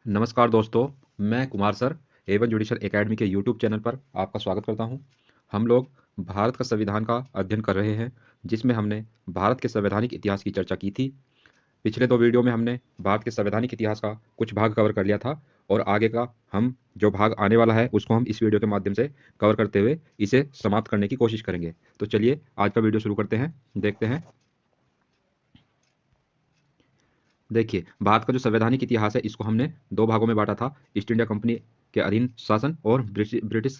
नमस्कार दोस्तों, मैं Kumar sir A one judicial academy के यूट्यूब चैनल पर आपका स्वागत करता हूं। हम लोग भारत का संविधान का अध्ययन कर रहे हैं, जिसमें हमने भारत के संवैधानिक इतिहास की चर्चा की थी। पिछले 2 वीडियो में हमने भारत के संवैधानिक इतिहास का कुछ भाग कवर कर लिया था और आगे का हम जो भाग आने वाला है, उसको हम इस वीडियो के माध्यम से कवर करते हुए इसे समाप्त करने की कोशिश करेंगे। तो चलिए आज का वीडियो शुरू करते हैं, देखते हैं। देखिए, भारत का जो संवैधानिक इतिहास है, इसको हमने 2 भागों में बाँटा था, ईस्ट इंडिया कंपनी के अधीन शासन और ब्रिटिश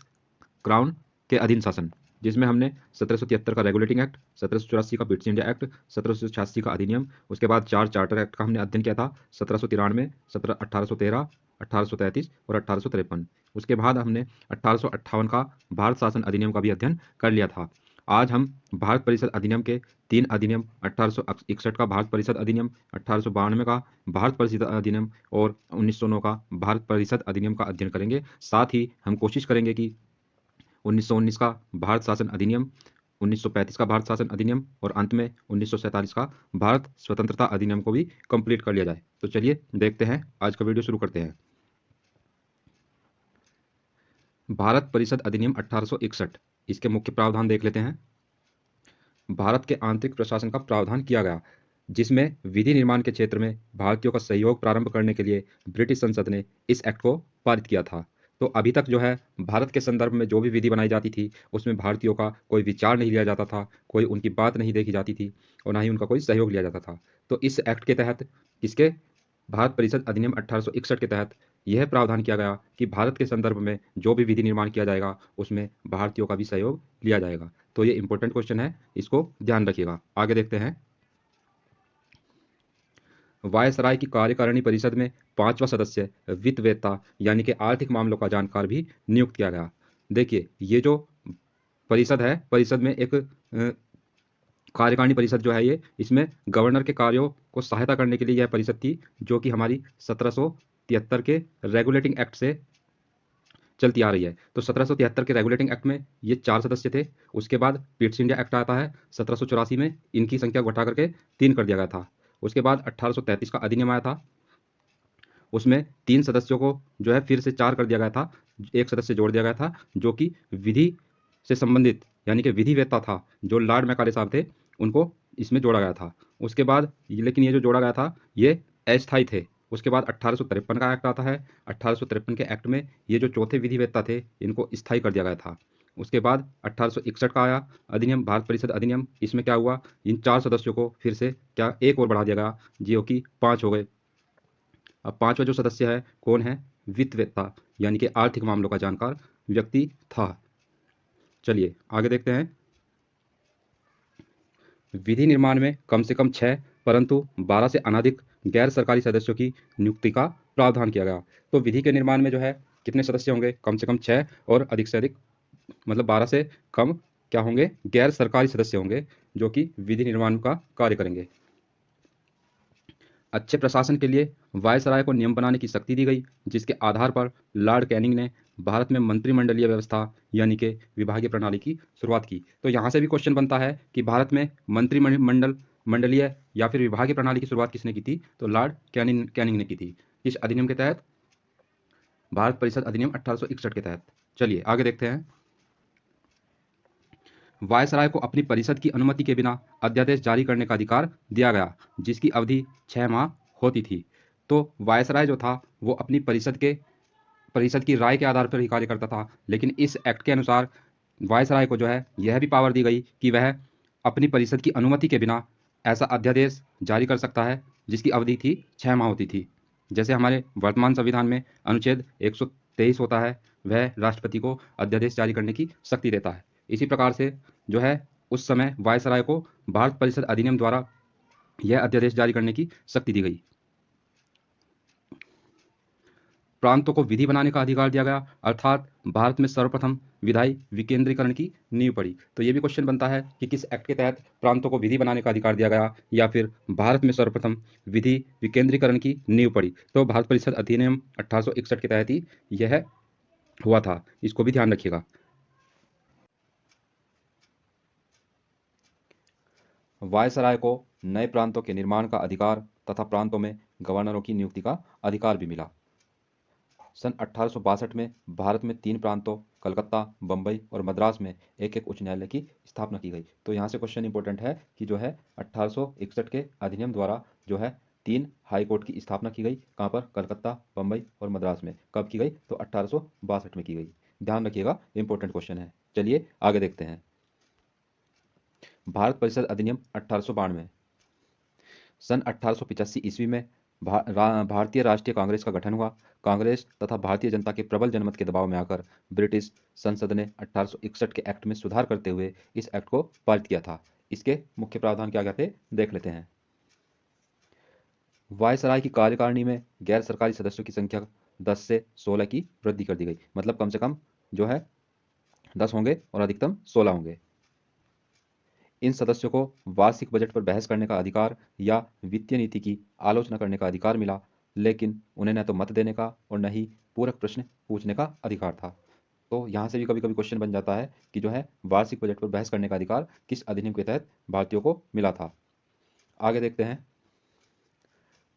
क्राउन के अधीन शासन, जिसमें हमने 1773 का रेगुलेटिंग एक्ट, 1784 का ब्रिटिश इंडिया एक्ट, 1786 का अधिनियम, उसके बाद 4 चार्टर एक्ट का हमने अध्ययन किया था, 1793, 1813, 1833 और 1853। उसके बाद हमने 1858 का भारत शासन अधिनियम का भी अध्ययन कर लिया था। आज हम भारत परिषद अधिनियम के 3 अधिनियम, 1861 का भारत परिषद अधिनियम, 1892 का भारत परिषद अधिनियम और 1909 का भारत परिषद अधिनियम का अध्ययन करेंगे। साथ ही हम कोशिश करेंगे कि 1919 का भारत शासन अधिनियम, 1935 का भारत शासन अधिनियम और अंत में 1947 का भारत स्वतंत्रता अधिनियम को भी कंप्लीट कर लिया जाए। तो चलिए देखते हैं, आज का वीडियो शुरू करते हैं। भारत परिषद अधिनियम 1861, इसके मुख्य प्रावधान देख लेते हैं। भारत के आंतरिक प्रशासन का प्रावधान किया गया, जिसमें विधि निर्माण के क्षेत्र में भारतीयों का सहयोग प्रारंभ करने के लिए ब्रिटिश संसद ने इस एक्ट को पारित किया था। तो अभी तक जो है भारत के संदर्भ में जो भी विधि बनाई जाती थी, उसमें भारतीयों का कोई विचार नहीं लिया जाता था, कोई उनकी बात नहीं देखी जाती थी और ना ही उनका कोई सहयोग लिया जाता था। तो इस एक्ट के तहत, किसके, भारत परिषद अधिनियम 1861 के तहत यह प्रावधान किया गया कि भारत के संदर्भ में जो भी विधि निर्माण किया जाएगा, उसमें भारतीयों का भी सहयोग लिया जाएगा। तो ये इंपॉर्टेंट क्वेश्चन है, इसको ध्यान रखिएगा। आगे देखते हैं। वायसराय की कार्यकारिणी परिषद में 5वां सदस्य वित्त वेत्ता यानी कि आर्थिक मामलों का जानकार भी नियुक्त किया गया। देखिए, ये जो परिषद है, परिषद में एक कार्यकारिणी परिषद जो है, ये इसमें गवर्नर के कार्यों को सहायता करने के लिए यह परिषद थी, जो कि हमारी 1773 के रेगुलेटिंग एक्ट से चलती आ रही है। तो 1773 के रेगुलेटिंग एक्ट में ये 4 सदस्य थे। उसके बाद ब्रिटिश इंडिया एक्ट आता है 1784 में, इनकी संख्या को घटा करके 3 कर दिया गया था। उसके बाद 1833 का अधिनियम आया था, उसमें 3 सदस्यों को जो है फिर से 4 कर दिया गया था, 1 सदस्य जोड़ दिया गया था, जो कि विधि से संबंधित यानी कि विधि वेत्ता था, जो लॉर्ड मैकाले साहब थे, उनको इसमें जोड़ा गया था। उसके बाद लेकिन ये जो जोड़ा गया था, ये अस्थायी थे। उसके बाद 1853 का एक्ट आता है। 1853 के एक्ट में ये जो चौथे विधि वेत्ता थे, इनको स्थायी कर दिया गया था। उसके बाद 1861 का आया अधिनियम, भारत परिषद अधिनियम। इसमें क्या हुआ, इन 4 सदस्यों को फिर से क्या एक और बढ़ा दिया गया, जो कि 5 हो गए। अब 5वां जो सदस्य है, कौन है, वित्त वेत्ता यानी कि आर्थिक मामलों का जानकार व्यक्ति था। चलिए आगे देखते हैं। विधि निर्माण में कम से कम 6 परंतु 12 से अनधिक गैर सरकारी सदस्यों की नियुक्ति का प्रावधान किया गया। तो विधि के निर्माण में जो है कितने सदस्य होंगे, कम से कम 6 और अधिक से अधिक मतलब 12 से कम क्या होंगे, गैर सरकारी सदस्य होंगे, जो कि विधि निर्माण का कार्य करेंगे। अच्छे प्रशासन के लिए वायसराय को नियम बनाने की शक्ति दी गई, जिसके आधार पर लॉर्ड कैनिंग ने भारत में मंत्रिमंडलीय व्यवस्था यानी कि विभागीय प्रणाली की शुरुआत की। तो यहाँ से भी क्वेश्चन बनता है कि भारत में मंडलीय या फिर विभागीय प्रणाली की शुरुआत किसने की थी, तो लॉर्ड कैनिंग ने की थी। इस अधिनियम के तहत, भारत परिषद अधिनियम 1861 के तहत। चलिए आगे देखते हैं। वायसराय को अपनी परिषद की अनुमति के बिना अध्यादेश जारी करने का अधिकार दिया गया, जिसकी अवधि 6 माह होती थी। तो वायसराय जो था, वो अपनी परिषद की राय के आधार पर ही कार्य करता था। लेकिन इस एक्ट के अनुसार वायसराय को जो है यह भी पावर दी गई कि वह अपनी परिषद की अनुमति के बिना ऐसा अध्यादेश जारी कर सकता है, जिसकी अवधि थी 6 माह होती थी। जैसे हमारे वर्तमान संविधान में अनुच्छेद 123 होता है, वह राष्ट्रपति को अध्यादेश जारी करने की शक्ति देता है। इसी प्रकार से जो है उस समय वायसराय को भारत परिषद अधिनियम द्वारा यह अध्यादेश जारी करने की शक्ति दी गई। प्रांतों को विधि बनाने का अधिकार दिया गया, अर्थात भारत में सर्वप्रथम विधायी विकेंद्रीकरण की नींव पड़ी। तो ये भी क्वेश्चन बनता है कि किस एक्ट के तहत प्रांतों को विधि बनाने का अधिकार दिया गया, या फिर भारत में सर्वप्रथम विधि विकेंद्रीकरण की नींव पड़ी। तो भारत परिषद अधिनियम 1861 के तहत ही यह हुआ था, इसको भी ध्यान रखिएगा। वायसराय को नए प्रांतों के निर्माण का अधिकार तथा प्रांतों में गवर्नरों की नियुक्ति का अधिकार भी मिला। सन 1862 में भारत में 3 प्रांतों कलकत्ता, बम्बई और मद्रास में एक एक उच्च न्यायालय की स्थापना की गई। तो यहाँ से क्वेश्चन इंपॉर्टेंट है कि जो है 1861 के अधिनियम द्वारा जो है 3 हाई कोर्ट की स्थापना की गई। कहाँ पर? कलकत्ता, बम्बई और मद्रास में। कब की गई? तो 1862 में की गई। ध्यान रखिएगा, इंपॉर्टेंट क्वेश्चन है। चलिए आगे देखते हैं। भारत परिषद अधिनियम 1892। सन 1885 ईस्वी में भारतीय राष्ट्रीय कांग्रेस का गठन हुआ। कांग्रेस तथा भारतीय जनता के प्रबल जनमत के दबाव में आकर ब्रिटिश संसद ने 1861 के एक्ट में सुधार करते हुए इस एक्ट को पारित किया था। इसके मुख्य प्रावधान क्या क्या थे, देख लेते हैं। वायसराय की कार्यकारिणी में गैर सरकारी सदस्यों की संख्या 10 से 16 की वृद्धि कर दी गई। मतलब कम से कम जो है 10 होंगे और अधिकतम 16 होंगे। इन सदस्यों को वार्षिक बजट पर बहस करने का अधिकार या वित्तीय नीति की आलोचना करने का अधिकार मिला, लेकिन उन्हें न तो मत देने का और न ही पूरक प्रश्न पूछने का अधिकार था। तो यहाँ से भी कभी कभी क्वेश्चन बन जाता है कि जो है वार्षिक बजट पर बहस करने का अधिकार किस अधिनियम के तहत भारतीयों को मिला था। आगे देखते हैं।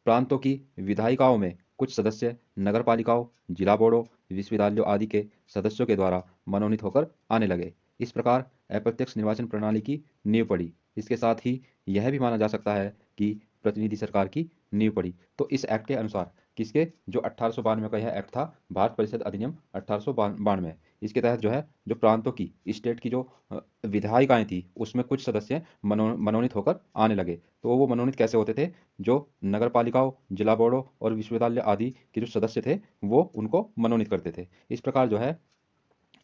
प्रांतों की विधायिकाओं में कुछ सदस्य नगरपालिकाओं, जिला बोर्डों, विश्वविद्यालयों आदि के सदस्यों के द्वारा मनोनीत होकर आने लगे। इस प्रकार अप्रत्यक्ष निर्वाचन प्रणाली की नींव पड़ी। इसके साथ ही यह भी माना जा सकता है कि प्रतिनिधि सरकार की नींव पड़ी। तो इस एक्ट के अनुसार किसके, जो 1892 का यह एक्ट था, भारत परिषद अधिनियम 1892, इसके तहत जो है जो प्रांतों की, स्टेट की जो विधायिकाएं थी, उसमें कुछ सदस्य मनोनीत होकर आने लगे। तो वो मनोनीत कैसे होते थे? जो नगरपालिकाओं, जिला बोर्डों और विश्वविद्यालय आदि के जो सदस्य थे वो उनको मनोनीत करते थे। इस प्रकार जो है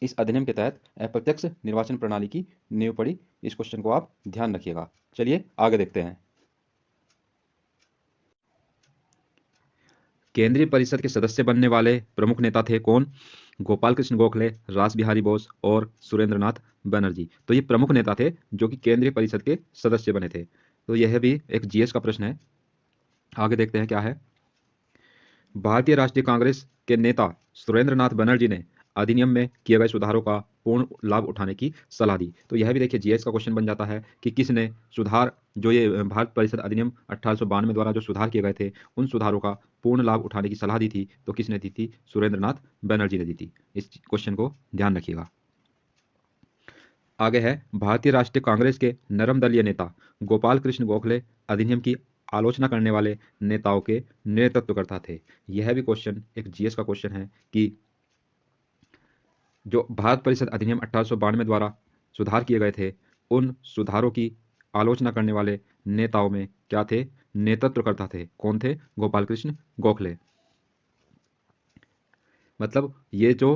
इस अधिनियम के तहत अप्रत्यक्ष निर्वाचन प्रणाली की नींव पड़ी। इस क्वेश्चन को आप ध्यान रखिएगा। चलिए आगे देखते हैं। केंद्रीय परिषद के सदस्य बनने वाले प्रमुख नेता थे कौन? गोपाल कृष्ण गोखले, रास बिहारी बोस और सुरेंद्रनाथ बनर्जी। तो ये प्रमुख नेता थे जो कि केंद्रीय परिषद के सदस्य बने थे। तो यह भी एक जीएस का प्रश्न है। आगे देखते हैं क्या है। भारतीय राष्ट्रीय कांग्रेस के नेता सुरेंद्रनाथ बनर्जी ने अधिनियम में किए गए सुधारों का पूर्ण लाभ उठाने की सलाह दी। तो यह भी देखिए जीएस का क्वेश्चन बन जाता है कि किसने सुधार, जो ये भारत परिषद अधिनियम 1892 द्वारा जो सुधार किए गए थे, उन सुधारों का पूर्ण लाभ उठाने की सलाह दी थी। तो किसने दी थी? सुरेंद्रनाथ बनर्जी ने दी थी। इस क्वेश्चन को ध्यान रखिएगा। आगे है, भारतीय राष्ट्रीय कांग्रेस के नरम दलीय नेता गोपाल कृष्ण गोखले अधिनियम की आलोचना करने वाले नेताओं के नेतृत्वकर्ता थे। यह भी क्वेश्चन एक जीएस का क्वेश्चन है कि जो भारत परिषद अधिनियम 1892 द्वारा सुधार किए गए थे, उन सुधारों की आलोचना करने वाले नेताओं में क्या थे? नेतृत्वकर्ता थे। कौन थे? गोपाल कृष्ण गोखले। मतलब ये जो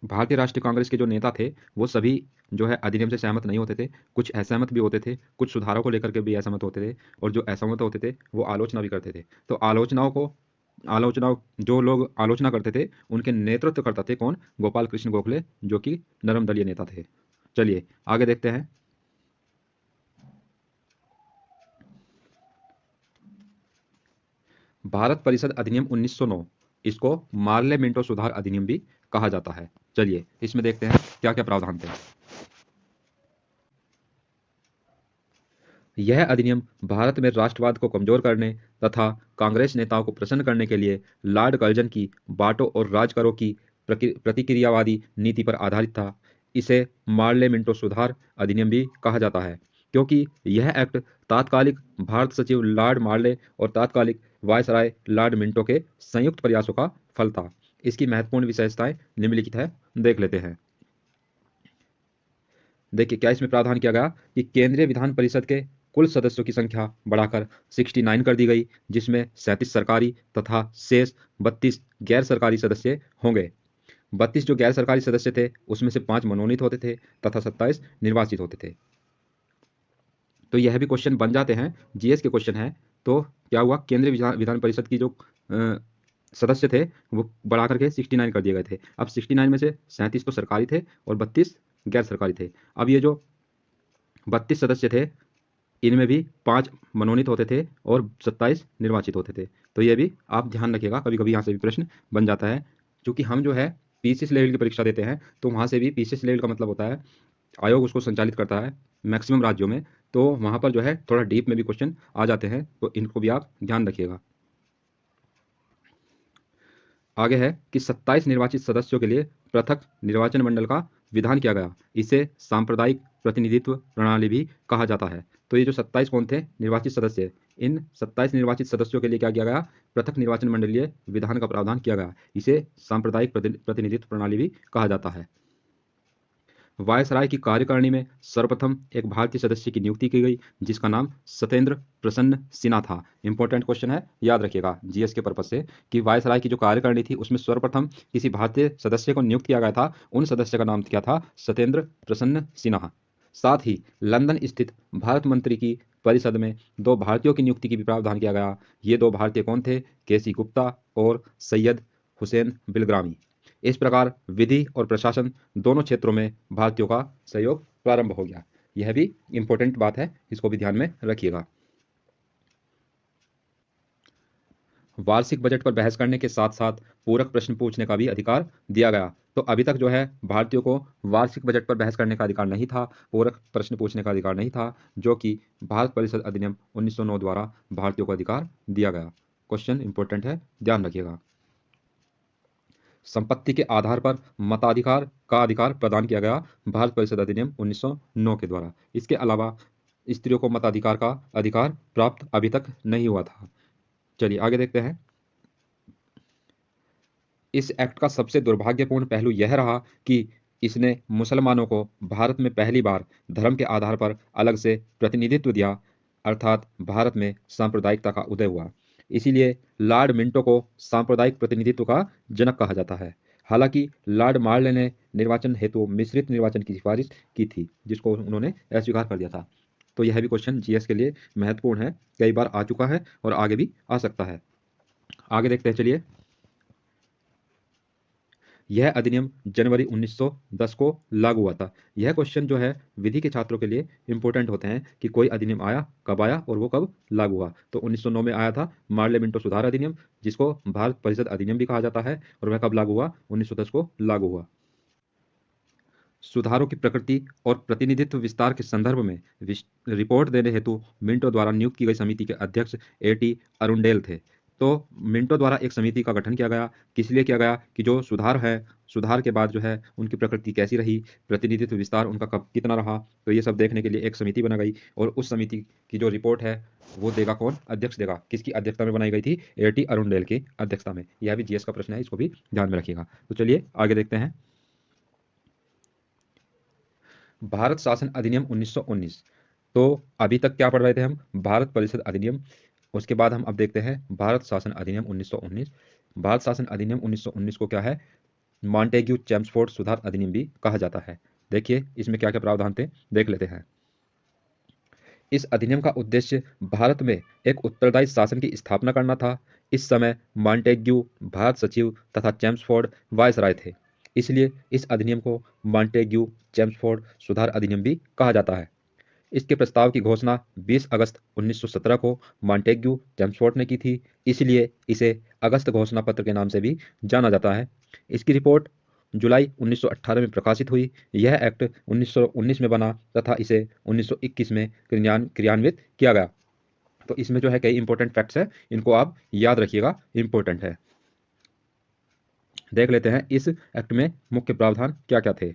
भारतीय राष्ट्रीय कांग्रेस के जो नेता थे, वो सभी जो है अधिनियम से सहमत नहीं होते थे। कुछ असहमत भी होते थे, कुछ सुधारों को लेकर के भी असहमत होते थे, और जो असहमत होते थे वो आलोचना भी करते थे। तो आलोचना जो लोग आलोचना करते थे उनके नेतृत्व करता थे कौन? गोपाल कृष्ण गोखले, जो कि नरम दलीय नेता थे। चलिए आगे देखते हैं। भारत परिषद अधिनियम 1909, इसको मार्ले मिंटो सुधार अधिनियम भी कहा जाता है। चलिए इसमें देखते हैं क्या क्या प्रावधान थे। यह अधिनियम भारत में राष्ट्रवाद को कमजोर करने तथा कांग्रेस नेताओं को प्रसन्न करने के लिए लॉर्ड कर्जन की बांटो और राज करो की प्रतिक्रियावादी नीति पर आधारित था। इसे मार्ले मिंटो सुधार अधिनियम भी कहा जाता है, क्योंकि यह एक्ट तात्कालिक भारत सचिव लॉर्ड मार्ले और तात्कालिक वायसराय लॉर्ड मिंटो के संयुक्त प्रयासों का फल था। इसकी महत्वपूर्ण विशेषताएं निम्नलिखित है, देख लेते हैं। देखिए क्या इसमें प्रावधान किया गया कि केंद्रीय विधान परिषद के कुल सदस्यों की संख्या बढ़ाकर 69 कर दी गई, जिसमें 37 सरकारी तथा शेष 32 गैर सरकारी सदस्य होंगे। 32 जो गैर सरकारी सदस्य थे उसमें से 5 मनोनीत होते थे तथा 27 निर्वाचित होते थे। तो यह भी क्वेश्चन बन जाते हैं, जीएस के क्वेश्चन है। तो क्या हुआ, केंद्रीय विधान परिषद की जो सदस्य थे वो बढ़ा करके 69 कर दिए गए थे। अब 69 में से 37 तो सरकारी थे और 32 गैर सरकारी थे। अब ये जो 32 सदस्य थे इनमें भी 5 मनोनीत होते थे और 27 निर्वाचित होते थे। तो ये भी आप ध्यान रखिएगा, कभी कभी यहाँ से भी प्रश्न बन जाता है। क्योंकि हम जो है पीसीएस लेवल की परीक्षा देते हैं, तो वहाँ से भी पीसीएस लेवल का मतलब होता है आयोग उसको संचालित करता है मैक्सिमम राज्यों में, तो वहाँ पर जो है थोड़ा डीप में भी क्वेश्चन आ जाते हैं, तो इनको भी आप ध्यान रखिएगा। आगे है कि 27 निर्वाचित सदस्यों के लिए पृथक निर्वाचन मंडल का विधान किया गया। इसे सांप्रदायिक प्रतिनिधित्व प्रणाली भी कहा जाता है। तो ये जो 27 कौन थे निर्वाचित सदस्य, इन 27 निर्वाचित सदस्यों के लिए क्या किया गया, पृथक निर्वाचन मंडलीय विधान का प्रावधान किया गया। इसे सांप्रदायिक प्रतिनिधित्व प्रणाली भी कहा जाता है। वायसराय की कार्यकारिणी में सर्वप्रथम एक भारतीय सदस्य की नियुक्ति की गई जिसका नाम सत्येंद्र प्रसन्न सिन्हा था। इंपॉर्टेंट क्वेश्चन है, याद रखिएगा जीएस के पर्पज से, कि वायसराय की जो कार्यकारिणी थी उसमें सर्वप्रथम किसी भारतीय सदस्य को नियुक्त किया गया था। उन सदस्य का नाम क्या था, सत्येंद्र प्रसन्न सिन्हा। साथ ही लंदन स्थित भारत मंत्री की परिषद में 2 भारतीयों की नियुक्ति की भी प्रावधान किया गया। ये 2 भारतीय कौन थे, केसी गुप्ता और सैयद हुसैन बिलग्रामी। इस प्रकार विधि और प्रशासन दोनों क्षेत्रों में भारतीयों का सहयोग प्रारंभ हो गया। यह भी इंपॉर्टेंट बात है, इसको भी ध्यान में रखिएगा। वार्षिक बजट पर बहस करने के साथ साथ पूरक प्रश्न पूछने का भी अधिकार दिया गया। तो अभी तक जो है भारतीयों को वार्षिक बजट पर बहस करने का अधिकार नहीं था, पूरक प्रश्न पूछने का अधिकार नहीं था, जो कि भारत परिषद अधिनियम 1909 द्वारा भारतीयों को अधिकार दिया गया। क्वेश्चन इंपॉर्टेंट है, ध्यान रखिएगा। संपत्ति के आधार पर मताधिकार का अधिकार प्रदान किया गया भारत परिषद अधिनियम 1909 के द्वारा। इसके अलावा स्त्रियों को मताधिकार का अधिकार प्राप्त अभी तक नहीं हुआ था। चलिए आगे देखते हैं। इस एक्ट का सबसे दुर्भाग्यपूर्ण पहलू यह रहा कि इसने मुसलमानों को भारत में पहली बार धर्म के आधार पर अलग से प्रतिनिधित्व दिया, अर्थात भारत में सांप्रदायिकता का उदय हुआ। इसीलिए लॉर्ड मिंटो को सांप्रदायिक प्रतिनिधित्व का जनक कहा जाता है। हालांकि लॉर्ड मार्ले ने निर्वाचन हेतु मिश्रित निर्वाचन की सिफारिश की थी, जिसको उन्होंने अस्वीकार कर दिया था। तो यह भी क्वेश्चन जीएस के लिए महत्वपूर्ण है, कई बार आ चुका है और आगे भी आ सकता है। आगे देखते हैं, चलिए। यह अधिनियम जनवरी 1910 को लागू हुआ था। यह क्वेश्चन जो है विधि के छात्रों के लिए इंपॉर्टेंट होते हैं कि कोई अधिनियम आया, कब आया और वो कब लागू हुआ। तो 1909 में आया था मार्ले मिंटो सुधार अधिनियम, जिसको भारत परिषद अधिनियम भी कहा जाता है, और वह कब लागू हुआ, 1910 को लागू हुआ। सुधारों की प्रकृति और प्रतिनिधित्व विस्तार के संदर्भ में रिपोर्ट देने हेतु मिंटो द्वारा नियुक्त की गई समिति के अध्यक्ष एटी अरुंडेल थे। तो मिंटो द्वारा एक समिति का गठन किया गया, किस लिए किया गया, कि जो सुधार है, सुधार के बाद जो है उनकी प्रकृति कैसी रही, प्रतिनिधित्व विस्तार उनका कब कितना रहा, तो ये सब देखने के लिए एक समिति बना गई। और उस समिति की जो रिपोर्ट है वो देगा कौन, अध्यक्ष देगा। किसकी अध्यक्षता में बनाई गई थी, एटी अरुंडेल की अध्यक्षता में। यह भी जीएस का प्रश्न है, इसको भी ध्यान में रखिएगा। तो चलिए आगे देखते हैं। भारत शासन अधिनियम 1919। तो अभी तक क्या पढ़ रहे थे हम, भारत परिषद अधिनियम। उसके बाद हम अब देखते हैं भारत शासन अधिनियम 1919। भारत शासन अधिनियम 1919 को क्या है, मॉन्टेग्यू चेम्सफोर्ड सुधार अधिनियम भी कहा जाता है। देखिए इसमें क्या क्या प्रावधान थे, देख लेते हैं। इस अधिनियम का उद्देश्य भारत में एक उत्तरदायी शासन की स्थापना करना था। इस समय मॉन्टेग्यू भारत सचिव तथा चेम्सफोर्ड वायसराय थे, इसलिए इस अधिनियम को मॉन्टेग्यू चेम्सफोर्ड सुधार अधिनियम भी कहा जाता है। इसके प्रस्ताव की घोषणा 20 अगस्त 1917 को मॉन्टेग्यू चेम्सफोर्ड ने की थी, इसलिए इसे अगस्त घोषणा पत्र के नाम से भी जाना जाता है। इसकी रिपोर्ट जुलाई 1918 में प्रकाशित हुई। यह एक्ट 1919 में बना तथा इसे 1921 में क्रियान्वित किया गया। तो इसमें जो है कई इंपॉर्टेंट फैक्ट्स है, इनको आप याद रखिएगा, इंपॉर्टेंट है। देख लेते हैं इस एक्ट में मुख्य प्रावधान क्या क्या थे।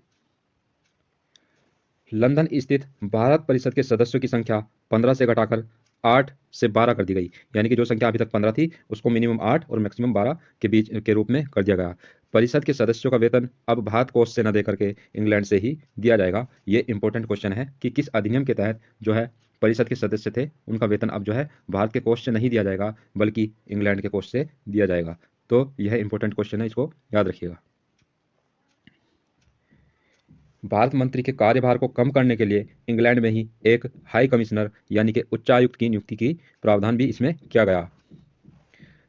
लंदन स्थित भारत परिषद के सदस्यों की संख्या 15 से घटाकर 8 से 12 कर दी गई, यानी कि जो संख्या अभी तक 15 थी उसको मिनिमम 8 और मैक्सिमम 12 के बीच के रूप में कर दिया गया। परिषद के सदस्यों का वेतन अब भारत कोष से न देकर के इंग्लैंड से ही दिया जाएगा। ये इंपॉर्टेंट क्वेश्चन है कि किस अधिनियम के तहत जो है परिषद के सदस्य थे उनका वेतन अब जो है भारत के कोष से नहीं दिया जाएगा बल्कि इंग्लैंड के कोष से दिया जाएगा। तो यह इंपॉर्टेंट क्वेश्चन है, इसको याद रखिएगा। भारत मंत्री के कार्यभार को कम करने के लिए इंग्लैंड में ही एक हाई कमिश्नर यानी कि उच्चायुक्त की नियुक्ति की प्रावधान भी इसमें किया गया।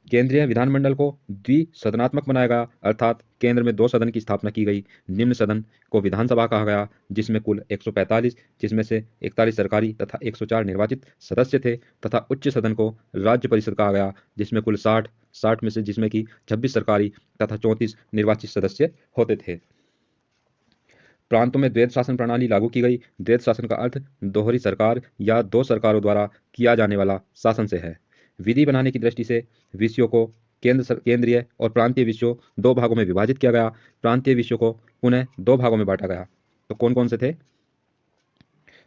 केंद्रीय विधानमंडल को द्विसदनात्मक बनाया गया, अर्थात केंद्र में 2 सदन की स्थापना की गई। निम्न सदन को विधानसभा कहा गया, जिसमें कुल 145, जिसमें से 41 सरकारी तथा 104 निर्वाचित सदस्य थे, तथा उच्च सदन को राज्य परिषद कहा गया, जिसमें कुल 60 में से जिसमें कि 26 सरकारी तथा 34 निर्वाचित सदस्य होते थे। प्रांतों में द्वैध शासन प्रणाली लागू की गई। द्वैध शासन का अर्थ दोहरी सरकार या 2 सरकारों द्वारा किया जाने वाला शासन से है। विधि बनाने की दृष्टि से विषयों को केंद्रीय और प्रांतीय विषयों दो भागों में विभाजित किया गया। प्रांतीय विषयों को पुनः दो भागों में बांटा गया। तो कौन कौन से थे?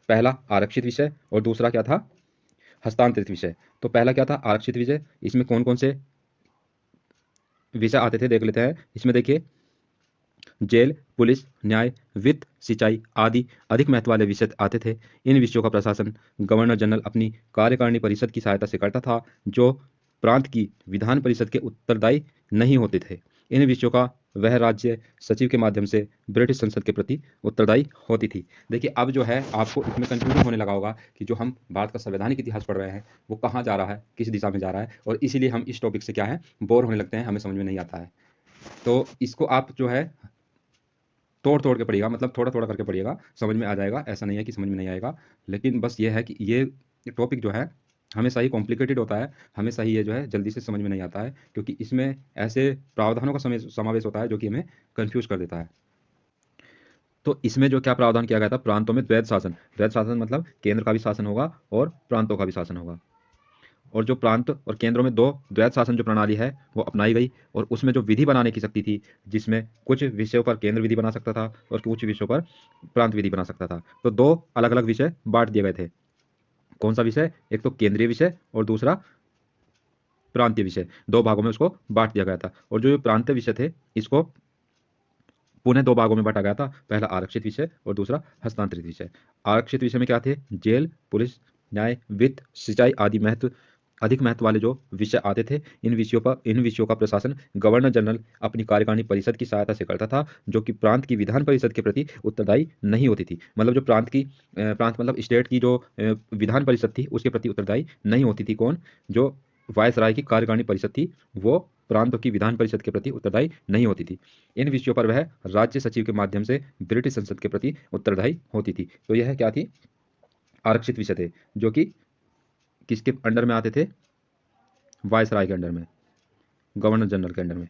पहला आरक्षित विषय और दूसरा क्या था? हस्तांतरित विषय। तो पहला क्या था? आरक्षित विषय। इसमें कौन कौन से विषय आते थे देख लेते हैं। इसमें देखिए, जेल, पुलिस, न्याय, वित्त, सिंचाई आदि अधिक महत्व वाले विषय आते थे। इन विषयों का प्रशासन गवर्नर जनरल अपनी कार्यकारिणी परिषद की सहायता से करता था, जो प्रांत की विधान परिषद के उत्तरदायी नहीं होते थे। इन विषयों का वह राज्य सचिव के माध्यम से ब्रिटिश संसद के प्रति उत्तरदायी होती थी। देखिए, अब जो है आपको इसमें कंफ्यूजन होने लगा होगा कि जो हम भारत का संवैधानिक इतिहास पढ़ रहे हैं वो कहाँ जा रहा है, किस दिशा में जा रहा है, और इसीलिए हम इस टॉपिक से क्या है, बोर होने लगते हैं, हमें समझ में नहीं आता है। तो इसको आप जो है तोड़ तोड़ के पढ़िएगा, मतलब थोड़ा थोड़ा करके पढ़िएगा, समझ में आ जाएगा। ऐसा नहीं है कि समझ में नहीं आएगा, लेकिन बस ये है कि ये टॉपिक जो है हमेशा ही कॉम्प्लिकेटेड होता है, हमेशा ही ये जो है जल्दी से समझ में नहीं आता है, क्योंकि इसमें ऐसे प्रावधानों का समावेश होता है जो कि हमें कंफ्यूज कर देता है। तो इसमें जो क्या प्रावधान किया गया था, प्रांतों में द्वैध शासन। द्वैध शासन मतलब केंद्र का भी शासन होगा और प्रांतों का भी शासन होगा। और जो प्रांत और केंद्रों में दो द्वैध शासन जो प्रणाली है वो अपनाई गई, और उसमें जो विधि बनाने की शक्ति थी, जिसमें कुछ विषयों पर केंद्र विधि बना सकता था और कुछ विषयों पर प्रांत विधि बना सकता था। तो दो अलग अलग विषय बांट दिए गए थे। कौन सा विषय? एक तो केंद्रीय विषय और दूसरा प्रांतीय विषय। दो भागों में उसको बांट दिया गया था। और जो प्रांतीय विषय थे इसको पुनः दो भागों में बांटा गया था। पहला आरक्षित विषय और दूसरा हस्तांतरित विषय। आरक्षित विषय में क्या थे? जेल, पुलिस, न्याय, वित्त, सिंचाई आदि अधिक महत्व वाले जो विषय आते थे। इन विषयों का प्रशासन गवर्नर जनरल अपनी कार्यकारिणी परिषद की सहायता से करता था, जो कि प्रांत की विधान परिषद के प्रति उत्तरदायी नहीं होती थी। मतलब जो प्रांत मतलब स्टेट की जो विधान परिषद थी उसके प्रति उत्तरदायी नहीं होती थी। कौन? जो वायसराय की कार्यकारिणी परिषद थी वो प्रांतों की विधान परिषद के प्रति उत्तरदायी नहीं होती थी। इन विषयों पर वह राज्य सचिव के माध्यम से ब्रिटिश संसद के प्रति उत्तरदायी होती थी। तो यह क्या थी? आरक्षित विषय थे, जो कि किसके अंडर में आते थे? वायसराय के अंडर में, गवर्नर जनरल के अंडर में।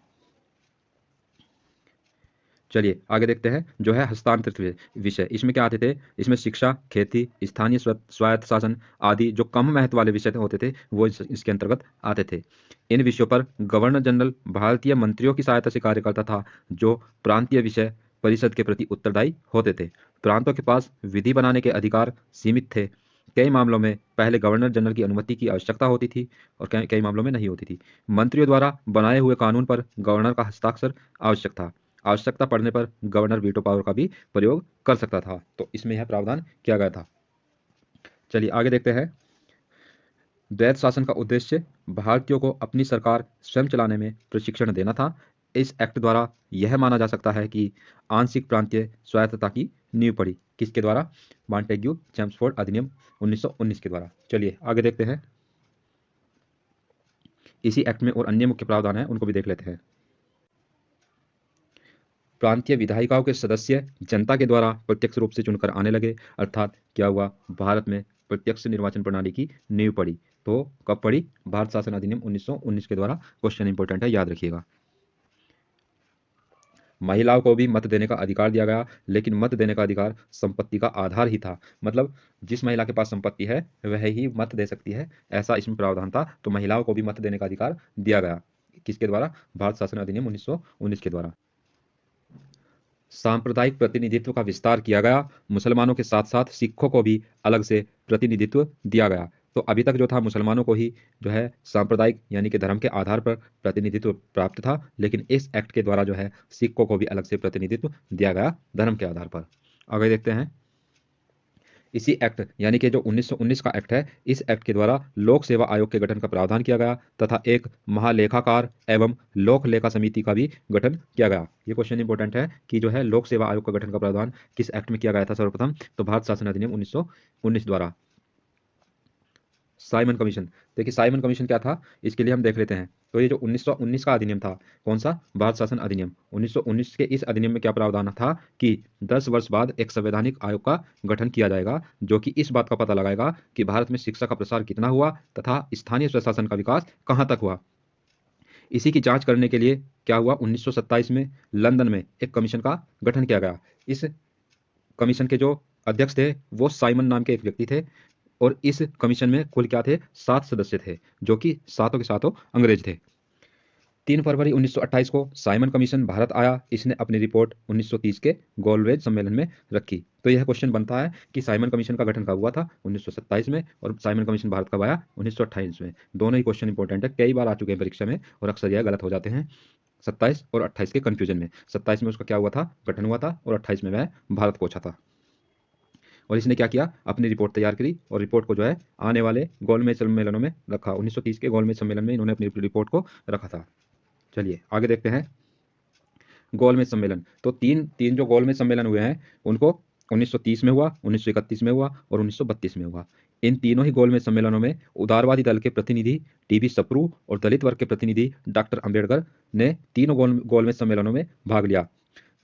चलिए आगे देखते हैं जो है हस्तांतरित विषय। इसमें क्या आते थे? इसमें शिक्षा, खेती, स्थानीय स्वायत्त शासन आदि जो कम महत्व वाले विषय होते थे वो इसके अंतर्गत आते थे। इन विषयों पर गवर्नर जनरल भारतीय मंत्रियों की सहायता से कार्य करता था, जो प्रांतीय विषय परिषद के प्रति उत्तरदायी होते थे। प्रांतों के पास विधि बनाने के अधिकार सीमित थे। कई मामलों में पहले गवर्नर जनरल की अनुमति की आवश्यकता होती थी और कई मामलों में नहीं होती थी। मंत्रियों द्वारा बनाए हुए कानून पर गवर्नर का हस्ताक्षर आवश्यक था। आवश्यकता पड़ने पर गवर्नर वीटो पावर का भी प्रयोग कर सकता था। तो इसमें यह प्रावधान किया गया था। चलिए आगे देखते हैं। द्वैध शासन का उद्देश्य भारतीयों को अपनी सरकार स्वयं चलाने में प्रशिक्षण देना था। इस एक्ट द्वारा यह माना जा सकता है कि आंशिक प्रांतीय स्वायत्तता की नींव पड़ी। किसके द्वारा? मॉन्टेग्यू चेम्सफोर्ड अधिनियम 1919 के द्वारा। चलिए आगे देखते हैं। इसी एक्ट में और अन्य मुख्य प्रावधान हैं, उनको भी देख लेते हैं। प्रांतीय विधायिकाओं के सदस्य जनता के द्वारा प्रत्यक्ष रूप से चुनकर आने लगे। अर्थात क्या हुआ? भारत में प्रत्यक्ष निर्वाचन प्रणाली की नींव पड़ी। तो कब पड़ी? भारत शासन अधिनियम 1919 के द्वारा। क्वेश्चन इंपॉर्टेंट है, याद रखिएगा। महिलाओं को भी मत देने का अधिकार दिया गया, लेकिन मत देने का अधिकार संपत्ति का आधार ही था। मतलब जिस महिला के पास संपत्ति है वह ही मत दे सकती है, ऐसा इसमें प्रावधान था। तो महिलाओं को भी मत देने का अधिकार दिया गया। किसके द्वारा? भारत शासन अधिनियम 1919 के द्वारा। सांप्रदायिक प्रतिनिधित्व का विस्तार किया गया। मुसलमानों के साथ साथ सिखों को भी अलग से प्रतिनिधित्व दिया गया। तो अभी तक जो था मुसलमानों को ही जो है सांप्रदायिक यानी कि धर्म के आधार पर प्रतिनिधित्व प्राप्त था, लेकिन इस एक्ट के द्वारा जो है सिखों को भी अलग से प्रतिनिधित्व दिया गया धर्म के आधार पर। आगे देखते हैं। इसी एक्ट यानी कि जो 1919 का एक्ट है, इस एक्ट के द्वारा लोक सेवा आयोग के गठन का प्रावधान किया गया तथा एक महालेखाकार एवं लोक लेखा समिति का भी गठन किया गया। ये क्वेश्चन इंपॉर्टेंट है कि जो है लोक सेवा आयोग का गठन का प्रावधान किस एक्ट में किया गया था सर्वप्रथम? तो भारत शासन अधिनियम 1919 द्वारा। Simon commission. देखिए साइमन कमीशन क्या था, इसके लिए हम देख लेते हैं। तो ये जो 1919 का अधिनियम था, कौन सा? भारत शासन अधिनियम 1919 के इस अधिनियम में क्या प्रावधान था कि 10 वर्ष बाद एक संवैधानिक आयोग का गठन किया जाएगा, जो कि इस बात का पता लगाएगा कि भारत में शिक्षा का प्रसार कितना हुआ तथा स्थानीय स्वशासन का विकास कहाँ तक हुआ। इसी की जांच करने के लिए क्या हुआ? 1927 में लंदन में एक कमीशन का गठन किया गया। इस कमीशन के जो अध्यक्ष थे वो साइमन नाम के एक व्यक्ति थे, और इस कमीशन में कुल क्या थे? 7 सदस्य थे, जो कि सातों के सातों अंग्रेज थे। 3 फरवरी 1928 को साइमन कमीशन भारत आया। इसने अपनी रिपोर्ट 1930 के गोलमेज सम्मेलन में रखी। तो यह क्वेश्चन बनता है कि साइमन कमीशन का गठन कब हुआ था? 1927 में। और साइमन कमीशन भारत कब आया? 1928 में। दोनों ही क्वेश्चन इंपॉर्टेंट है, कई बार आ चुके हैं परीक्षा में और अक्सर यह गलत हो जाते हैं 27 और 28 के कंफ्यूजन में। 27 में उसका क्या हुआ था? गठन हुआ था, और 28 में वह भारत पहुंचा था। और इसने क्या किया? अपनी रिपोर्ट तैयार करी और रिपोर्ट को जो है आने वाले गोलमेज सम्मेलनों में रखा। 1930 के गोलमेज सम्मेलन में इन्होंने अपनी रिपोर्ट को रखा था। चलिए आगे देखते हैं गोलमेज सम्मेलन। तो तीन तीन जो गोलमेज सम्मेलन हुए हैं उनको 1930 में हुआ, 1931 में हुआ और 1932 में हुआ। इन तीनों ही गोलमेज सम्मेलनों में उदारवादी दल के प्रतिनिधि टीबी सप्रू और दलित वर्ग के प्रतिनिधि डॉक्टर अंबेडकर ने तीनों गोलमेज सम्मेलनों में भाग लिया।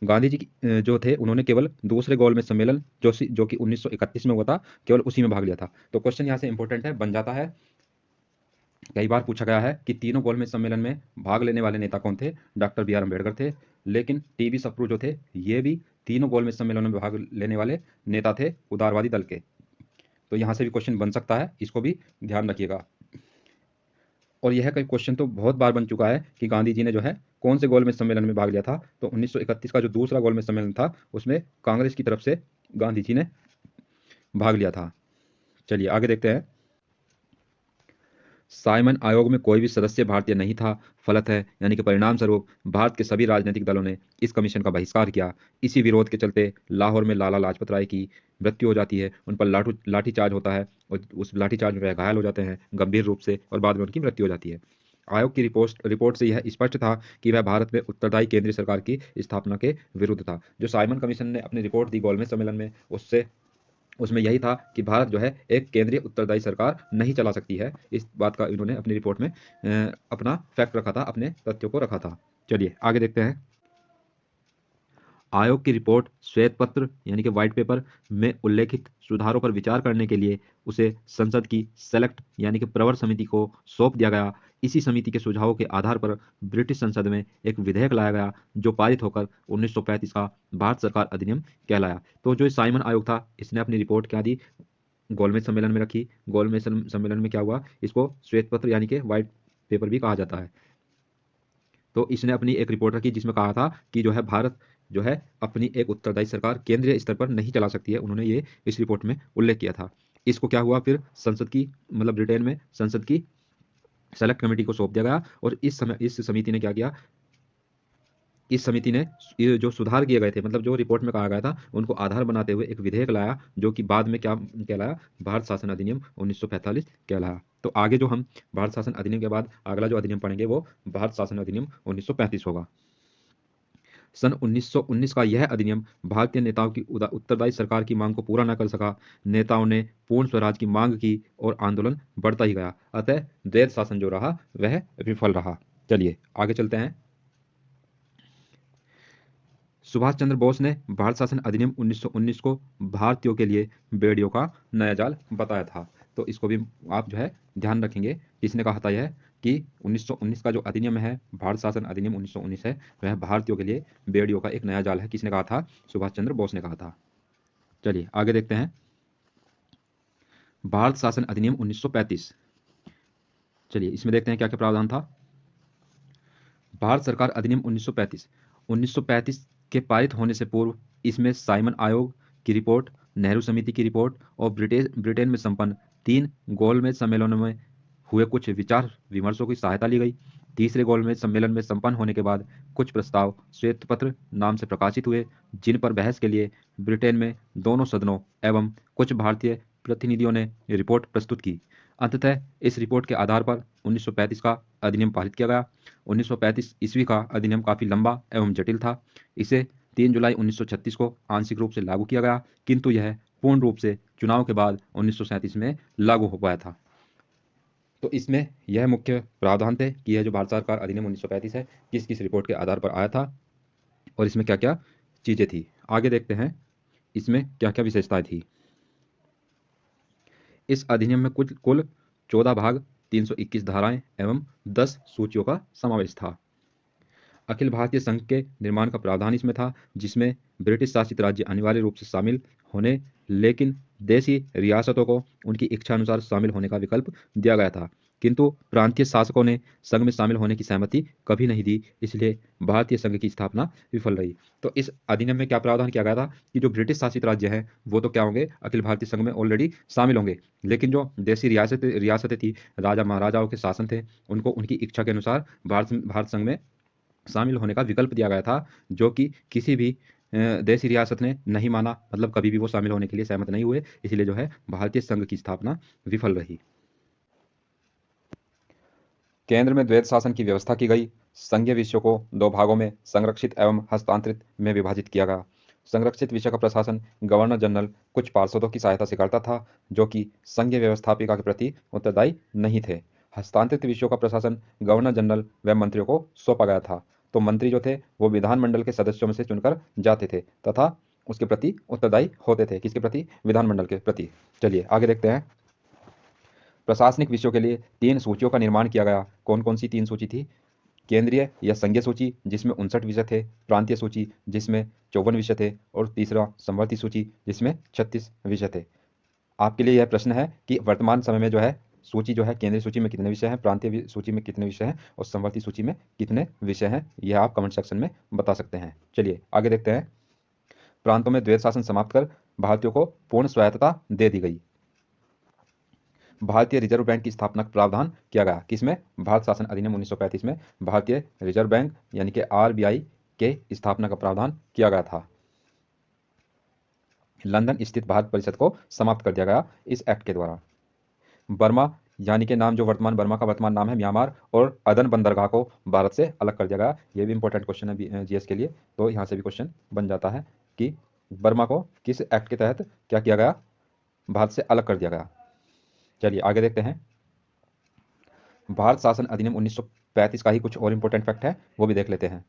गांधी जी जो थे उन्होंने केवल दूसरे गोलमेज सम्मेलन जो कि 1931 में हुआ था, केवल उसी में भाग लिया था। तो क्वेश्चन यहाँ से इंपॉर्टेंट है, बन जाता है, कई बार पूछा गया है कि तीनों गोलमेज सम्मेलन में भाग लेने वाले नेता कौन थे? डॉक्टर बी आर अम्बेडकर थे। लेकिन टीबी सप्रू जो थे ये भी तीनों गोलमेज सम्मेलनों में भाग लेने वाले नेता थे उदारवादी दल के। तो यहाँ से भी क्वेश्चन बन सकता है, इसको भी ध्यान रखिएगा। और यह क्वेश्चन तो बहुत बार बन चुका है कि गांधी जी ने जो है कौन से गोलमेज सम्मेलन में भाग लिया था। तो 1931 का जो दूसरा गोलमेज सम्मेलन था उसमें कांग्रेस की तरफ से गांधी जी ने भाग लिया था। चलिए आगे देखते हैं। साइमन आयोग में कोई भी सदस्य भारतीय नहीं था। फलत है यानी कि परिणाम स्वरूप भारत के सभी राजनीतिक दलों ने इस कमीशन का बहिष्कार किया। इसी विरोध के चलते लाहौर में लाला लाजपत राय की मृत्यु हो जाती है। उन पर लाठीचार्ज होता है और उस लाठीचार्ज में वह घायल हो जाते हैं गंभीर रूप से, और बाद में उनकी मृत्यु हो जाती है। आयोग की रिपोर्ट से यह स्पष्ट था कि वह भारत में उत्तरदायी केंद्रीय सरकार की स्थापना के विरुद्ध था। जो साइमन कमीशन ने अपनी रिपोर्ट दी गोलमेज सम्मेलन में, उसमें यही था कि भारत जो है एक केंद्रीय उत्तरदायी सरकार नहीं चला सकती है। इस बात का इन्होंने अपनी रिपोर्ट में अपना फैक्ट रखा था, अपने तथ्यों को रखा था। चलिए आगे देखते हैं। आयोग की रिपोर्ट श्वेत पत्र यानी कि व्हाइट पेपर में उल्लेखित सुधारों पर विचार करने के लिए उसे संसद की सेलेक्ट यानी कि प्रवर समिति को सौंप दिया गया। इसी समिति के सुझावों के आधार पर ब्रिटिश संसद में एक विधेयक लाया गया जो पारित होकर 1935 का भारत सरकार अधिनियम कहलाया। तो जो साइमन आयोग था इसने अपनी रिपोर्ट क्या दी? गोलमेज सम्मेलन में रखी। गोलमेज सम्मेलन में क्या हुआ? इसको श्वेत पत्र यानी कि व्हाइट पेपर भी कहा जाता है। तो इसने अपनी एक रिपोर्ट रखी जिसमें कहा था कि जो है भारत जो है अपनी एक उत्तरदायी सरकार केंद्रीय स्तर पर नहीं चला सकती है। उन्होंने ये इस रिपोर्ट में उल्लेख किया था। इसको क्या हुआ फिर संसद की, मतलब ब्रिटेन में संसद की सेलेक्ट कमेटी को सौंप दिया गया। और इस समिति ने क्या किया? इस समिति ने ये जो सुधार किए गए थे, मतलब जो रिपोर्ट में कहा गया था, उनको आधार बनाते हुए एक विधेयक लाया जो कि बाद में क्या कहलाया? भारत शासन अधिनियम 1945 कहलाया। तो आगे जो हम भारत शासन अधिनियम के बाद अगला जो अधिनियम पढ़ेंगे वो भारत शासन अधिनियम 1935 होगा। सन 1919 का यह अधिनियम भारतीय नेताओं की उत्तरदायी सरकार की मांग को पूरा न कर सका। नेताओं ने पूर्ण स्वराज की मांग की और आंदोलन बढ़ता ही गया। अतः द्वैध शासन जो रहा वह विफल रहा। चलिए आगे चलते हैं। सुभाष चंद्र बोस ने भारत शासन अधिनियम 1919 को भारतीयों के लिए बेड़ियों का नया जाल बताया था। तो इसको भी आप जो है ध्यान रखेंगे। इसने कहा था यह कि 1919 का जो अधिनियम है, भारत शासन अधिनियम 1919 है, वह भारतीयों के लिए बेड़ियों का एक नया जाल है। किसने कहा था? सुभाष चंद्र बोस ने कहा था। चलिए आगे देखते हैं। भारत शासन अधिनियम 1935। चलिए इसमें देखते हैं क्या क्या प्रावधान था। भारत सरकार अधिनियम 1935 के पारित होने से पूर्व इसमें साइमन आयोग की रिपोर्ट, नेहरू समिति की रिपोर्ट और ब्रिटेन में संपन्न 3 गोलमेज सम्मेलनों में हुए कुछ विचार विमर्शों की सहायता ली गई। तीसरे गोलमेज सम्मेलन में संपन्न होने के बाद कुछ प्रस्ताव श्वेत पत्र नाम से प्रकाशित हुए जिन पर बहस के लिए ब्रिटेन में दोनों सदनों एवं कुछ भारतीय प्रतिनिधियों ने रिपोर्ट प्रस्तुत की। अंततः इस रिपोर्ट के आधार पर 1935 का अधिनियम पारित किया गया। 1935 ईस्वी का अधिनियम काफी लंबा एवं जटिल था। इसे 3 जुलाई 1936 को आंशिक रूप से लागू किया गया, किंतु यह पूर्ण रूप से चुनाव के बाद 1937 में लागू हो पाया था। तो इसमें यह मुख्य प्रावधान थे कि यह जो भारत सरकार अधिनियम 1935 है किस किस रिपोर्ट के आधार पर आया था और इसमें क्या क्या चीजें थी। आगे देखते हैं इसमें क्या क्या विशेषताएं थी। इस अधिनियम में कुल 14 भाग, 321 धाराएं एवं 10 सूचियों का समावेश था। अखिल भारतीय संघ के निर्माण का प्रावधान इसमें था, जिसमें ब्रिटिश शासित राज्य अनिवार्य रूप से शामिल होने, लेकिन देशी रियासतों को उनकी इच्छा अनुसार शामिल होने का विकल्प दिया गया था। किंतु प्रांतीय शासकों ने संघ में शामिल होने की सहमति कभी नहीं दी, इसलिए भारतीय संघ की स्थापना विफल रही। तो इस अधिनियम में क्या प्रावधान किया गया था कि जो ब्रिटिश शासित राज्य हैं वो तो क्या होंगे, अखिल भारतीय संघ में ऑलरेडी शामिल होंगे, लेकिन जो देसी रियासतें थी, राजा महाराजाओं के शासन थे, उनको उनकी इच्छा के अनुसार भारत संघ में शामिल होने का विकल्प दिया गया था, जो कि किसी भी देशी रियासत ने नहीं माना, मतलब कभी भी वो शामिल होने के लिए सहमत नहीं हुए, इसलिए जो है भारतीय संघ की स्थापना विफल रही। केंद्र में द्वैध शासन की व्यवस्था की गई। संघीय विषयों को दो भागों में संरक्षित एवं हस्तांतरित में विभाजित किया गया। संरक्षित विषय का प्रशासन गवर्नर जनरल कुछ पार्षदों की सहायता से करता था, जो कि संघीय व्यवस्थापिका के प्रति उत्तरदायी नहीं थे। हस्तांतरित विषयों का प्रशासन गवर्नर जनरल व मंत्रियों को सौंपा गया था। तो मंत्री जो थे वो विधानमंडल के सदस्यों में से चुनकर जाते थे तथा उसके प्रति उत्तरदायी होते थे। किसके प्रति? विधानमंडल के प्रति। चलिए आगे देखते हैं। प्रशासनिक विषयों के लिए 3 सूचियों का निर्माण किया गया। कौन कौन सी 3 सूची थी? केंद्रीय या संघीय सूची जिसमें 59 विषय थे, प्रांतीय सूची जिसमें 54 विषय थे, और तीसरा समवर्ती सूची जिसमें 36 विषय थे। आपके लिए यह प्रश्न है कि वर्तमान समय में जो है सूची जो है, केंद्रीय सूची में कितने विषय हैं, प्रांतीय सूची में कितने विषय हैं और समवर्ती सूची में कितने विषय हैं, यह आप कमेंट सेक्शन में बता सकते हैं। चलिए आगे देखते हैं। प्रांतों में द्वैध शासन समाप्त कर भारतीयों को पूर्ण स्वायत्तता दे दी गई। भारतीय रिजर्व बैंक की स्थापना का प्रावधान किया गया। किसमें? भारत शासन अधिनियम 1935 में भारतीय रिजर्व बैंक यानी कि आरबीआई के स्थापना का प्रावधान किया गया था। लंदन स्थित भारत परिषद को समाप्त कर दिया गया इस एक्ट के द्वारा। बर्मा यानी कि नाम जो वर्तमान बर्मा का वर्तमान नाम है म्यांमार, और अदन बंदरगाह को भारत से अलग कर दिया गया। ये भी इंपॉर्टेंट क्वेश्चन है जीएस के लिए, तो यहाँ से भी क्वेश्चन बन जाता है कि बर्मा को किस एक्ट के तहत क्या किया गया? भारत से अलग कर दिया गया। चलिए आगे देखते हैं। भारत शासन अधिनियम 1935 का ही कुछ और इंपॉर्टेंट फैक्ट है, वो भी देख लेते हैं।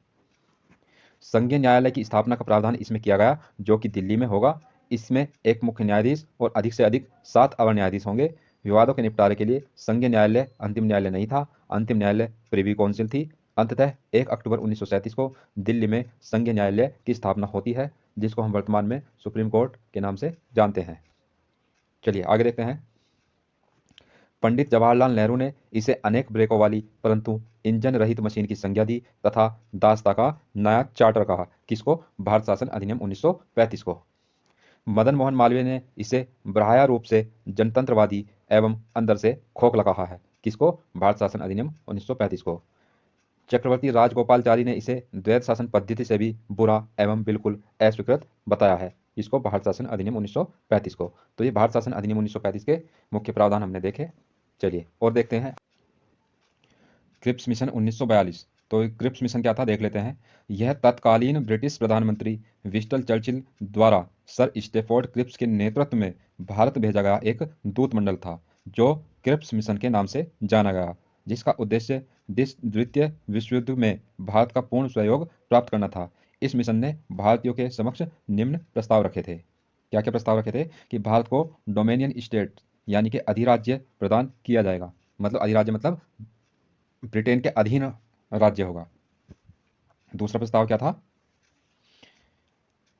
संघीय न्यायालय की स्थापना का प्रावधान इसमें किया गया, जो कि दिल्ली में होगा। इसमें एक मुख्य न्यायाधीश और अधिक से अधिक 7 अवर न्यायाधीश होंगे। विवादों के निपटारे के लिए संघीय न्यायालय अंतिम न्यायालय नहीं था, अंतिम न्यायालय प्रिवी काउंसिल थी। अंततः 1 अक्टूबर 1937 को दिल्ली में संघीय न्यायालय की स्थापना होती है, जिसको हम वर्तमान में सुप्रीम कोर्ट के नाम से जानते हैं। चलिए आगे देखते हैं। पंडित जवाहरलाल नेहरू ने इसे अनेक ब्रेकों वाली परंतु इंजन रहित मशीन की संज्ञा दी तथा दासता का नया चार्टर कहा। किसको? भारत शासन अधिनियम 1935 को। मदन मोहन मालवीय ने इसे बाह्य रूप से जनतंत्रवादी एवं अंदर से खोखला कहा है। किसको? भारत शासन अधिनियम 1935 को। चक्रवर्ती राजगोपालचारी ने इसे द्वैध शासन पद्धति से भी बुरा एवं बिल्कुल अस्वीकृत बताया है। इसको? भारत शासन अधिनियम 1935 को। तो ये भारत शासन अधिनियम 1935 के मुख्य प्रावधान हमने देखे। चलिए और देखते हैं। Cripps mission 1942। तो क्रिप्स मिशन क्या था देख लेते हैं। यह तत्कालीन ब्रिटिश प्रधानमंत्री विंस्टन चर्चिल द्वारा सर स्टेफोर्ड क्रिप्स के नेतृत्व में भारत भेजा गया एक दूत मंडल था, जो क्रिप्स मिशन के नाम से जाना गया, जिसका उद्देश्य द्वितीय विश्व युद्ध में भारत का पूर्ण सहयोग प्राप्त करना था। इस मिशन ने भारतीयों के समक्ष निम्न प्रस्ताव रखे थे। क्या क्या प्रस्ताव रखे थे? कि भारत को डोमेनियन स्टेट यानी कि अधिराज्य प्रदान किया जाएगा। मतलब अधिराज्य मतलब ब्रिटेन के अधीन राज्य होगा। दूसरा प्रस्ताव क्या था?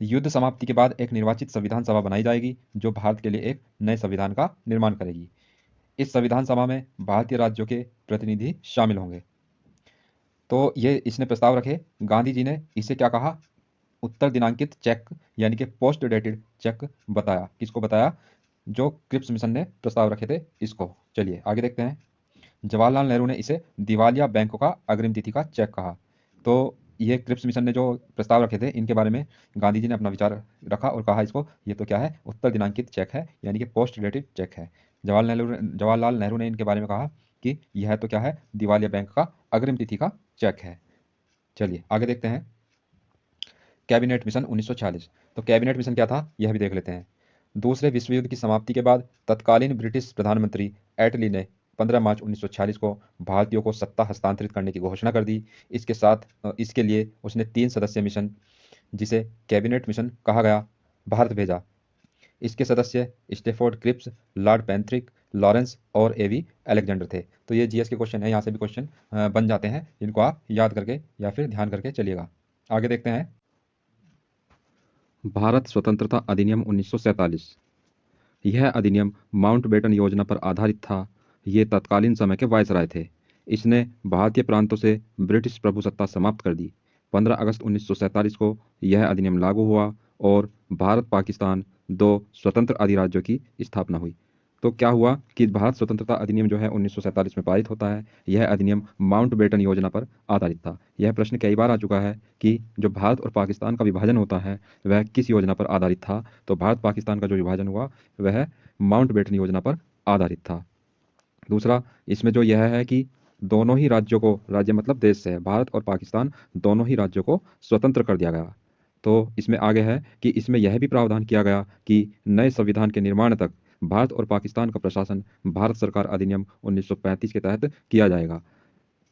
युद्ध समाप्ति के बाद एक निर्वाचित संविधान सभा बनाई जाएगी, जो भारत के लिए एक नए संविधान का निर्माण करेगी। इस संविधान सभा में भारतीय राज्यों के प्रतिनिधि शामिल होंगे। तो ये इसने प्रस्ताव रखे। गांधी जी ने इसे क्या कहा? उत्तर दिनांकित चेक यानी कि पोस्ट डेटेड चेक बताया। किसको बताया? जो क्रिप्स मिशन ने प्रस्ताव रखे थे इसको। चलिए आगे देखते हैं। जवाहरलाल नेहरू ने इसे दिवालिया बैंकों का अग्रिम तिथि का चेक कहा। तो ये क्रिप्स मिशन ने जो प्रस्ताव रखे थे इनके बारे में गांधी जी ने अपना विचार रखा और कहा इसको, ये तो क्या है? उत्तर दिनांकित चेक है, यानी कि पोस्ट डेटेड चेक है। जवाहरलाल नेहरू ने इनके बारे में कहा कि यह तो क्या है? दिवालिया बैंक का अग्रिम तिथि का चेक है। चलिए आगे देखते हैं। Cabinet mission 1946। तो कैबिनेट मिशन क्या था यह भी देख लेते हैं। दूसरे विश्व युद्ध की समाप्ति के बाद तत्कालीन ब्रिटिश प्रधानमंत्री एटली ने 15 मार्च 1946 को भारतीयों को सत्ता हस्तांतरित करने की घोषणा कर दी। इसके साथ इसके लिए उसने 3 सदस्यीय मिशन, जिसे कैबिनेट मिशन कहा गया, भारत भेजा। इसके सदस्य स्टेफोर्ड क्रिप्स, लॉर्ड पैंथ्रिक, लॉरेंस और एवी अलेक्जेंडर थे। तो ये जीएस के क्वेश्चन है, यहाँ से भी क्वेश्चन बन जाते हैं, जिनको आप याद करके या फिर ध्यान करके चलिएगा। आगे देखते हैं। भारत स्वतंत्रता अधिनियम 1947। यह अधिनियम माउंटबेटन योजना पर आधारित था। ये तत्कालीन समय के वायसराय थे। इसने भारतीय प्रांतों से ब्रिटिश प्रभुसत्ता समाप्त कर दी। 15 अगस्त 1947 को यह अधिनियम लागू हुआ और भारत पाकिस्तान दो स्वतंत्र अधिराज्यों की स्थापना हुई। तो क्या हुआ कि भारत स्वतंत्रता अधिनियम जो है 1947 में पारित होता है। यह अधिनियम माउंटबेटन योजना पर आधारित था। यह प्रश्न कई बार आ चुका है कि जो भारत और पाकिस्तान का विभाजन होता है वह किस योजना पर आधारित था। तो भारत पाकिस्तान का जो विभाजन हुआ वह माउंटबेटन योजना पर आधारित था। दूसरा इसमें जो यह है कि दोनों ही राज्यों को, राज्य मतलब देश से है, भारत और पाकिस्तान दोनों ही राज्यों को स्वतंत्र कर दिया गया। तो इसमें आगे है कि इसमें यह भी प्रावधान किया गया कि नए संविधान के निर्माण तक भारत और पाकिस्तान का प्रशासन भारत सरकार अधिनियम 1935 के तहत किया जाएगा।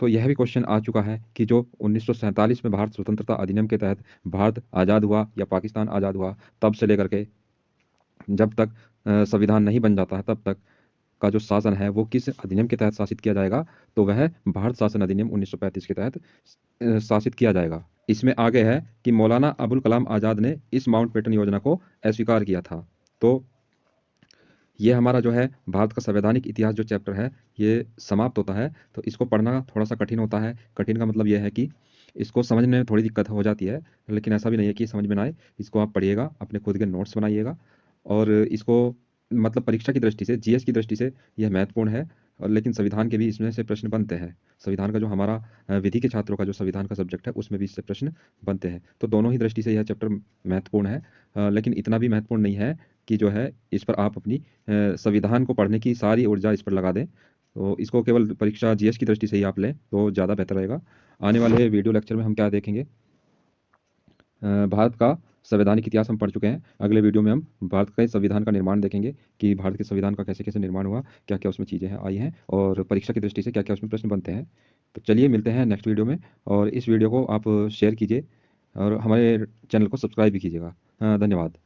तो यह भी क्वेश्चन आ चुका है कि जो 1947 में भारत स्वतंत्रता अधिनियम के तहत भारत आज़ाद हुआ या पाकिस्तान आज़ाद हुआ, तब से लेकर के जब तक संविधान नहीं बन जाता है तब तक का जो शासन है वो किस अधिनियम के तहत शासित किया जाएगा। तो वह भारत शासन अधिनियम 1935 के तहत शासित किया जाएगा। इसमें आगे है कि मौलाना अबुल कलाम आज़ाद ने इस माउंटबेटन योजना को अस्वीकार किया था। तो ये हमारा जो है भारत का संवैधानिक इतिहास जो चैप्टर है ये समाप्त होता है। तो इसको पढ़ना थोड़ा सा कठिन होता है। कठिन का मतलब यह है कि इसको समझने में थोड़ी दिक्कत हो जाती है, लेकिन ऐसा भी नहीं है कि समझ में ना आए। इसको आप पढ़िएगा, अपने खुद के नोट्स बनाइएगा और इसको मतलब परीक्षा की दृष्टि से, जीएस की दृष्टि से यह महत्वपूर्ण है। और लेकिन संविधान के भी इसमें से प्रश्न बनते हैं। संविधान का जो हमारा विधि के छात्रों का जो संविधान का सब्जेक्ट है उसमें भी इससे प्रश्न बनते हैं। तो दोनों ही दृष्टि से यह चैप्टर महत्वपूर्ण है, लेकिन इतना भी महत्वपूर्ण नहीं है कि जो है इस पर आप अपनी संविधान को पढ़ने की सारी ऊर्जा इस पर लगा दें। तो इसको केवल परीक्षा जीएस की दृष्टि से ही आप लें तो ज़्यादा बेहतर रहेगा। आने वाले वीडियो लेक्चर में हम क्या देखेंगे, भारत का संवैधानिक इतिहास हम पढ़ चुके हैं। अगले वीडियो में हम भारत के संविधान का निर्माण देखेंगे कि भारत के संविधान का कैसे कैसे निर्माण हुआ, क्या क्या उसमें चीज़ें आई हैं और परीक्षा की दृष्टि से क्या क्या उसमें प्रश्न बनते हैं। तो चलिए मिलते हैं नेक्स्ट वीडियो में, और इस वीडियो को आप शेयर कीजिए और हमारे चैनल को सब्सक्राइब भी कीजिएगा। धन्यवाद।